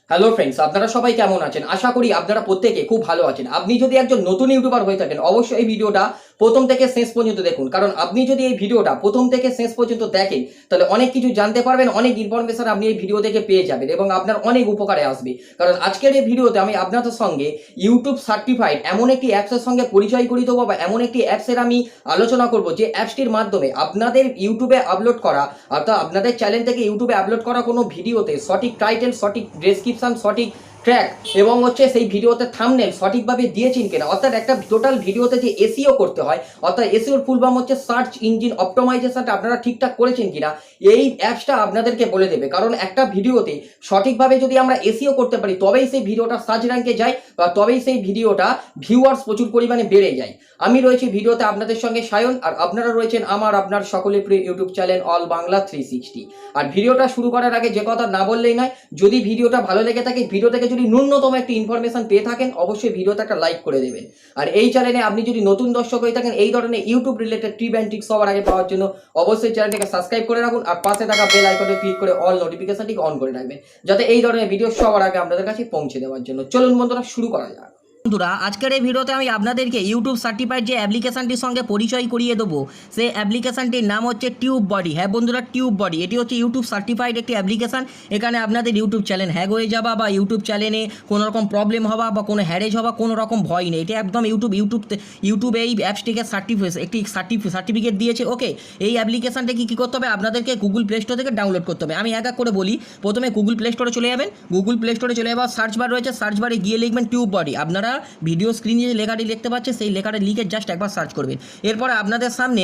Hello friends, আপনারা সবাই কেমন আছেন? আশা করি আপনারা প্রত্যেকে খুব ভালো আছেন। আপনি যদি একজন নতুন ইউটিউবার হয়ে থাকেন, অবশ্যই এই ভিডিওটা প্রথম থেকে শেষ পর্যন্ত দেখুন, কারণ আপনি যদি এই ভিডিওটা প্রথম থেকে শেষ পর্যন্ত দেখেন তাহলে অনেক কিছু জানতে পারবেন, অনেক ইনফরমেশন আপনি এই ভিডিও থেকে পেয়ে যাবেন এবং আপনার অনেক উপকারে আসবে। কারণ আজকের এই ভিডিওতে আমি আপনাদের সঙ্গে ইউটিউব সার্টিফাইড এমন একটি অ্যাপসের সঙ্গে পরিচয় করিয়ে দেবো, বা এমন একটি অ্যাপসের আমি আলোচনা করব যে অ্যাপসটির মাধ্যমে আপনাদের ইউটিউবে আপলোড করা, অর্থাৎ আপনাদের চ্যানেল থেকে ইউটিউবে আপলোড করা কোনো ভিডিওতে সঠিক টাইটেল, সঠিক ডেসক্রিপশন, সঠিক ট্র্যাক এবং সেই ভিডিওতে থাম্বনেল সঠিকভাবে দিয়েছেন কিনা, অর্থাৎ একটা টোটাল ভিডিওতে যে এসইও করতে হয়, অর্থাৎ এসইওর ফুল ফর্ম হচ্ছে সার্চ ইঞ্জিন অপটিমাইজেশনটা আপনারা ঠিকঠাক করেছেন কিনা, এই অ্যাপসটা আপনাদেরকে বলে দেবে। কারণ একটা ভিডিওতে সঠিকভাবে যদি আমরা এসইও করতে পারি তবেই সেই ভিডিওটা সার্চ র্যাঙ্কে যায়, বা তবেই সেই ভিডিওটা ভিউয়ার্স প্রচুর পরিমাণে বেড়ে যায়। আমি রয়েছি ভিডিওতে আপনাদের সঙ্গে সায়ন, আর আপনারা রয়েছেন আপনার সকলের প্রিয় ইউটিউব চ্যানেল অল বাংলা 360। আর ভিডিওটা শুরু করার আগে যে কথা না বললেই নয়, যদি ভিডিওটা ভালো লেগে থাকে, ভিডিও থেকে যদি ন্যূনতম একটি ইনফরমেশন পেয়ে থাকেন, অবশ্যই ভিডিওতে একটা লাইক করে দেবেন। আর এই চ্যানেলে আপনি যদি নতুন দর্শক হয়ে থাকেন, এই ধরনের YouTube related tip and tricks সবার আগে পাওয়ার জন্য অবশ্যই চ্যানেলটাকে সাবস্ক্রাইব করে রাখুন, আর পাশে থাকা বেল আইকনে ক্লিক করে অল নোটিফিকেশনটিকে অন করে রাখবেন, যাতে এই ধরনের ভিডিও সবার আগে আপনাদের কাছে পৌঁছে দেওয়ার জন্য। চলুন বন্ধুরা, শুরু করা যাক। বন্ধুরা, আজকের এই ভিডিওতে আমি আপনাদেরকে ইউটিউব সার্টিফাইড যে অ্যাপ্লিকেশনটির সঙ্গে পরিচয় করিয়ে দেবো, সেই অ্যাপ্লিকেশনটির নাম হচ্ছে টিউব বডি। হ্যাঁ বন্ধুরা, টিউব বডি এটি হচ্ছে ইউটিউব সার্টিফাইড একটি অ্যাপ্লিকেশন। এখানে আপনাদের ইউটিউব চ্যানেল হ্যাক হয়ে যাওয়া বা ইউটিউব চ্যানেলে কোনো রকম প্রবলেম হওয়া বা কোনো হ্যারেজ হওয়া কোনো রকম ভয় নেই। এটা একদম ইউটিউব এই অ্যাপসটিকে সার্টিফিকেট দিয়েছে। ওকে, এই অ্যাপ্লিকেশনটা কী করতে হবে, আপনাদেরকে গুগল প্লে স্টোর থেকে ডাউনলোড করতে হবে। আমি এক এক করে বলি। প্রথমে গুগল প্লে স্টোরে চলে যাবেন। গুগল প্লে স্টোরে চলে যাওয়ার সার্চ বার রয়েছে, সার্চ বারে গিয়ে লিখবেন টিউব বডি। আপনারা ভিডিও স্ক্রিনে যে লেখাটি দেখতে পাচ্ছেন, সেই লেখাটা লিখে জাস্ট একবার সার্চ করবেন। এরপরে আপনাদের সামনে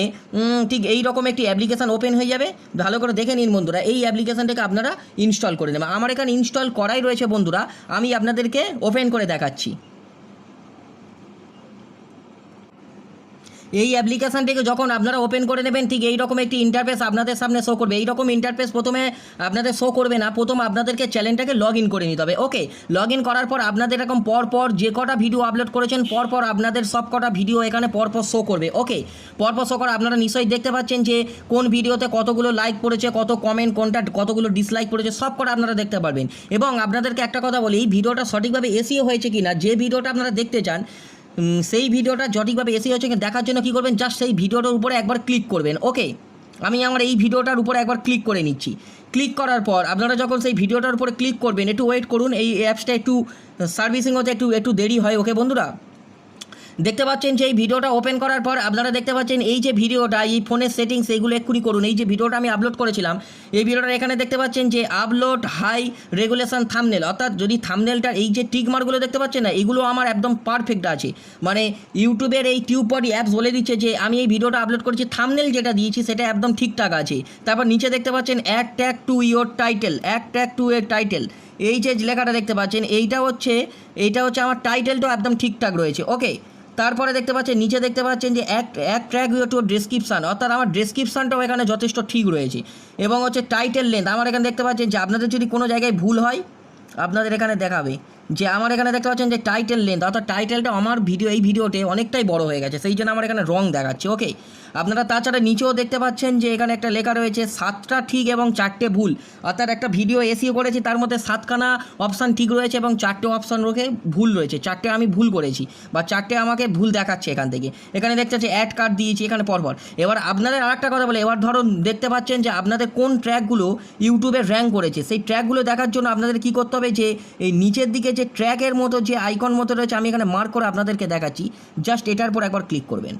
ঠিক এই রকম একটি অ্যাপ্লিকেশান ওপেন হয়ে যাবে। ভালো করে দেখে নিন বন্ধুরা, এই অ্যাপ্লিকেশানটাকে আপনারা ইনস্টল করে নেবেন। আমার এখানে ইনস্টল করাই রয়েছে বন্ধুরা, আমি আপনাদেরকে ওপেন করে দেখাচ্ছি। এই অ্যাপ্লিকেশানটিকে যখন আপনারা ওপেন করে নেবেন, ঠিক এই রকম একটি ইন্টারফেস আপনাদের সামনে শো করবে। এই রকম ইন্টারফেস প্রথমে আপনাদের শো করবে না, প্রথম আপনাদেরকে চ্যানেলটাকে লগ ইন করে নিতে হবে। ওকে, লগ ইন করার পর আপনাদের এরকম পরপর যে কটা ভিডিও আপলোড করেছেন, পরপর আপনাদের সব কটা ভিডিও এখানে পরপর শো করবে। ওকে, পরপর শো করা আপনারা নিশ্চয়ই দেখতে পাচ্ছেন যে কোন ভিডিওতে কতগুলো লাইক পড়েছে, কত কমেন্ট, কোনটা কতগুলো ডিসলাইক পড়েছে, সব কটা আপনারা দেখতে পারবেন। এবং আপনাদেরকে একটা কথা বলি, এই ভিডিওটা সঠিকভাবে এসইও হয়েছে কি না, যে ভিডিওটা আপনারা দেখতে চান সেই ভিডিওটা সঠিকভাবে এসে হচ্ছে দেখার জন্য কী করবেন, জাস্ট সেই ভিডিওটার উপরে একবার ক্লিক করবেন। ওকে, আমি আমার এই ভিডিওটার উপরে একবার ক্লিক করে নিচ্ছি। ক্লিক করার পর আপনারা যখন সেই ভিডিওটার উপরে ক্লিক করবেন, একটু ওয়েট করুন, এই অ্যাপসটা একটু সার্ভিসিং হতে একটু দেরি হয়। ওকে বন্ধুরা, দেখতে পাচ্ছেন যে এই ভিডিওটা ওপেন করার পর আপনারা দেখতে পাচ্ছেন এই যে ভিডিওটা, এই ফোনের সেটিংস এইগুলো এক্ষুনি করুন। এই যে ভিডিওটা আমি আপলোড করেছিলাম, এই ভিডিওটা এখানে দেখতে পাচ্ছেন যে আপলোড হাই রেগুলেশন থাম্বনেল, অর্থাৎ যদি থাম্বনেলটার এই যে টিক মার্কগুলো দেখতে পাচ্ছেন না, এগুলো আমার একদম পারফেক্ট আছে। মানে ইউটিউবের এই টিউব বডি অ্যাপস বলে দিচ্ছে যে আমি এই ভিডিওটা আপলোড করেছি, থাম্বনেল যেটা দিয়েছি সেটা একদম ঠিকঠাক আছে। তারপর নিচে দেখতে পাচ্ছেন add tag to your title, add tag to your title, এই যে লেখাটা দেখতে পাচ্ছেন এইটা হচ্ছে আমার টাইটেলটাও একদম ঠিকঠাক রয়েছে। ওকে, তারপরে দেখতে পাচ্ছেন নিচে দেখতে পাচ্ছেন যে এক ট্র্যাক টু ডেসক্রিপশান, অর্থাৎ আমার ডেসক্রিপশানটাও এখানে যথেষ্ট ঠিক রয়েছে। এবং টাইটেল লেন্থ, আমার এখানে দেখতে পাচ্ছেন যে আপনাদের যদি কোনো জায়গায় ভুল হয় আপনাদের এখানে দেখাবে যে আমার এখানে দেখতে পাচ্ছেন যে টাইটেল লেন্থ, অর্থাৎ টাইটেলটা আমার এই ভিডিওতে অনেকটাই বড় হয়ে গেছে, সেই জন্য আমার এখানে রং দেখাচ্ছে। ওকে, আপনারা তাছাড়া নিচেও দেখতে পাচ্ছেন যে এখানে একটা লেখা রয়েছে 7টা ঠিক এবং 4টে ভুল, অর্থাৎ একটা ভিডিও এসইও করেছি তার মধ্যে 7খানা অপশান ঠিক রয়েছে এবং 4টে অপশান ভুল রয়েছে। 4টে আমি ভুল করেছি বা 4টে আমাকে ভুল দেখাচ্ছে এখান থেকে। এখানে দেখতে পাচ্ছি অ্যাড কার্ড দিয়েছি এখানে পরপর। এবার আপনাদের আরেকটা কথা বলে, এবার ধরুন দেখতে পাচ্ছেন যে আপনাদের কোন ট্র্যাকগুলো ইউটিউবে র্যাঙ্ক করেছে, সেই ট্র্যাকগুলো দেখার জন্য আপনাদের কী করতে হবে, যে এই নিচের দিকে যে ট্র্যাকের মতো যে আইকন মতো রয়েছে, আমি এখানে মার্ক করে আপনাদেরকে দেখাচ্ছি, জাস্ট এটার উপর একবার ক্লিক করবেন।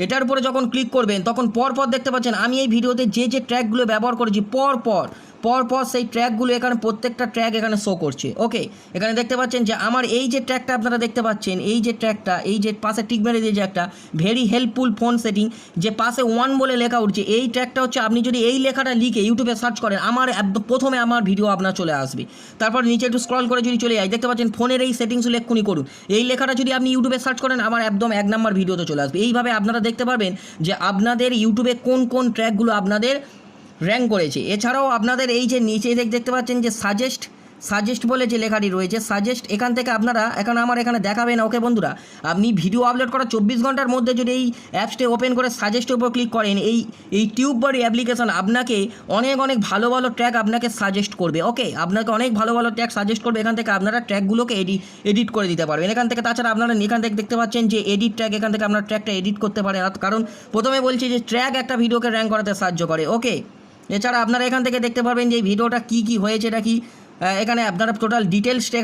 এটার উপরে যখন ক্লিক করবেন তখন পরপর দেখতে পাচ্ছেন আমি এই ভিডিওতে যে ট্র্যাকগুলো ব্যবহার করেছি পরপর সেই ট্র্যাকগুলো এখানে প্রত্যেকটা ট্র্যাক এখানে শো করছে। ওকে, এখানে দেখতে পাচ্ছেন যে আমার এই যে ট্র্যাকটা আপনারা দেখতে পাচ্ছেন, এই যে ট্র্যাকটা, এই যে পাশে টিক মেরে দিয়ে যে একটা ভেরি হেল্পফুল ফোন সেটিং, যে পাশে 1 বলে লেখা উঠছে, এই ট্র্যাকটা হচ্ছে আপনি যদি এই লেখাটা লিখে ইউটিউবে সার্চ করেন, আমার একদম প্রথমে আমার ভিডিও আপনার চলে আসবে। তারপর নিচে একটু স্ক্রল করে যদি চলে যায়, দেখতে পাচ্ছেন ফোনের এই সেটিংসগুলো এক্ষুনি করুন, এই লেখাটা যদি আপনি ইউটিউবে সার্চ করেন আমার একদম 1 নম্বর ভিডিওতে চলে আসবে। এইভাবে আপনারা দেখতে পারবেন যে আপনাদের ইউটিউবে কোন ট্র্যাকগুলো আপনাদের র্যাঙ্ক করেছে। এছাড়াও আপনাদের এই যে নিচে দেখতে পাচ্ছেন যে সাজেস্ট বলে যে লেখাটি রয়েছে সাজেস্ট, এখান থেকে আপনারা এখন আমার এখানে দেখাবে না। ওকে বন্ধুরা, আপনি ভিডিও আপলোড করার 24 ঘন্টার মধ্যে যদি এই অ্যাপসটি ওপেন করে সাজেস্টের উপর ক্লিক করেন, এই টিউব বডি অ্যাপ্লিকেশন আপনাকে অনেক ভালো ভালো ট্র্যাক আপনাকে সাজেস্ট করবে। ওকে, আপনাকে অনেক ভালো ভালো ট্র্যাক সাজেস্ট করবে। এখান থেকে আপনারা ট্র্যাকগুলোকে এডিট করে দিতে পারবেন এখান থেকে। তাছাড়া আপনারা এখান থেকে দেখতে পাচ্ছেন যে এডিট ট্র্যাক, এখান থেকে আপনার ট্র্যাকটা এডিট করতে পারেন। কারণ প্রথমে বলছি যে ট্র্যাক একটা ভিডিওকে র্যাঙ্ক করাতে সাহায্য করে। ওকে, এছাড়া আপনারা এখান থেকে দেখতে পারবেন যে এই ভিডিওটা কী হয়েছে, এটা কি এখানে আপনারা টোটাল ডিটেলসটা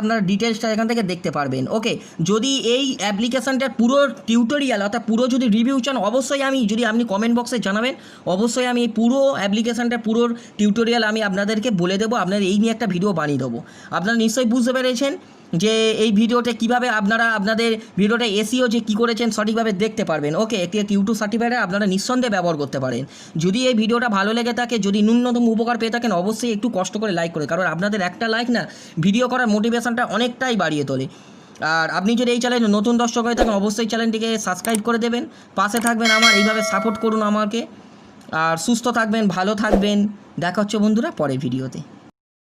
আপনারা ডিটেলসটা এখান থেকে দেখতে পারবেন। ওকে, যদি এই অ্যাপ্লিকেশানটার পুরো টিউটোরিয়াল অর্থাৎ পুরো যদি রিভিউ চান, অবশ্যই যদি আপনি কমেন্ট বক্সে জানাবেন, অবশ্যই আমি এই পুরো অ্যাপ্লিকেশানটার পুরো টিউটোরিয়াল আমি আপনাদেরকে বলে দেবো, আপনাদের এই নিয়ে একটা ভিডিও বানিয়ে দেবো। আপনারা নিশ্চয়ই বুঝতে পেরেছেন যে এই ভিডিওতে কীভাবে আপনারা আপনাদের ভিডিওটা এসইও যে কী করেছেন সঠিকভাবে দেখতে পারবেন। ওকে, একটি ইউটিউব সার্টিফিকেট আপনারা নিঃসন্দেহে ব্যবহার করতে পারেন। যদি এই ভিডিওটা ভালো লেগে থাকে, যদি ন্যূনতম উপকার পেয়ে থাকেন, অবশ্যই একটু কষ্ট করে লাইক করে, কারণ আপনাদের একটা লাইক না ভিডিও করার মোটিভেশনটা অনেকটাই বাড়িয়ে তোলে। আর আপনি যদি এই চ্যানেলে নতুন দর্শক হয়ে থাকেন, অবশ্যই চ্যানেলটিকে সাবস্ক্রাইব করে দেবেন, পাশে থাকবেন আমার, এইভাবে সাপোর্ট করুন আমাকে। আর সুস্থ থাকবেন, ভালো থাকবেন। দেখা হচ্ছে বন্ধুরা পরের ভিডিওতে।